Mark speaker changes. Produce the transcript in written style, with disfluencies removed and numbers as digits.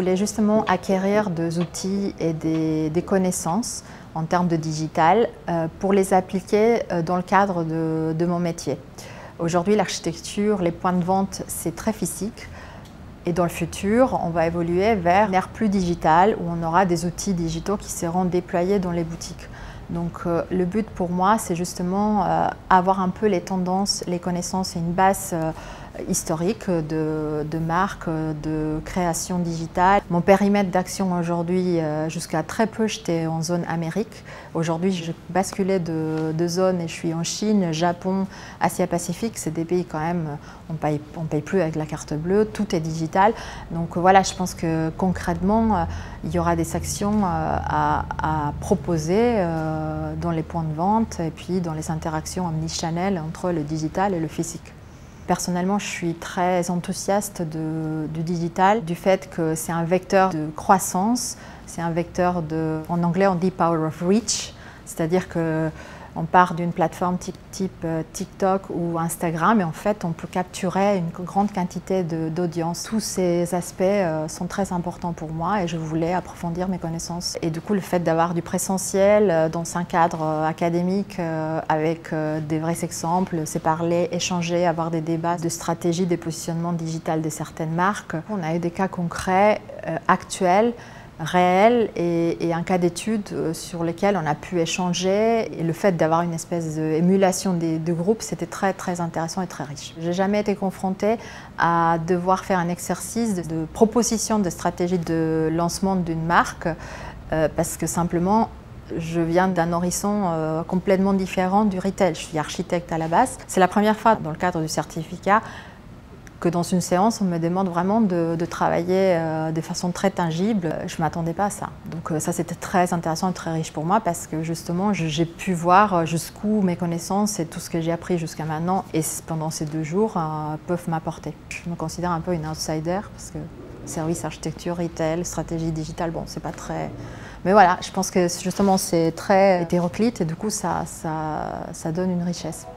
Speaker 1: voulais justement acquérir des outils et des connaissances en termes de digital pour les appliquer dans le cadre de mon métier. Aujourd'hui, l'architecture, les points de vente, c'est très physique. Et dans le futur, on va évoluer vers une ère plus digitale où on aura des outils digitaux qui seront déployés dans les boutiques. Donc le but pour moi, c'est justement avoir un peu les tendances, les connaissances et une base historique de marque, de création digitale. Mon périmètre d'action aujourd'hui, jusqu'à très peu, j'étais en zone Amérique. Aujourd'hui, j'ai basculé de zone et je suis en Chine, Japon, Asie-Pacifique. C'est des pays quand même, on paye plus avec la carte bleue, tout est digital. Donc voilà, je pense que concrètement, il y aura des actions à proposer dans les points de vente et puis dans les interactions omnichannel entre le digital et le physique. Personnellement, je suis très enthousiaste du digital, du fait que c'est un vecteur de croissance, c'est un vecteur en anglais on dit power of reach, c'est-à-dire qu'on part d'une plateforme type TikTok ou Instagram et en fait on peut capturer une grande quantité d'audience. Tous ces aspects sont très importants pour moi et je voulais approfondir mes connaissances. Et du coup le fait d'avoir du présentiel dans un cadre académique avec des vrais exemples, c'est parler, échanger, avoir des débats de stratégie, des positionnements digital de certaines marques. On a eu des cas concrets, actuels, réel et un cas d'étude sur lequel on a pu échanger et le fait d'avoir une espèce d'émulation de groupe, c'était très très intéressant et très riche. J'ai jamais été confrontée à devoir faire un exercice de proposition de stratégie de lancement d'une marque parce que simplement je viens d'un horizon complètement différent du retail. Je suis architecte à la base. C'est la première fois dans le cadre du certificat que dans une séance, on me demande vraiment de travailler de façon très tangible. Je ne m'attendais pas à ça. Donc ça, c'était très intéressant et très riche pour moi parce que justement, j'ai pu voir jusqu'où mes connaissances et tout ce que j'ai appris jusqu'à maintenant et pendant ces 2 jours peuvent m'apporter. Je me considère un peu une outsider parce que service, architecture, retail, stratégie digitale, bon, c'est pas très... Mais voilà, je pense que justement, c'est très hétéroclite et du coup, ça donne une richesse.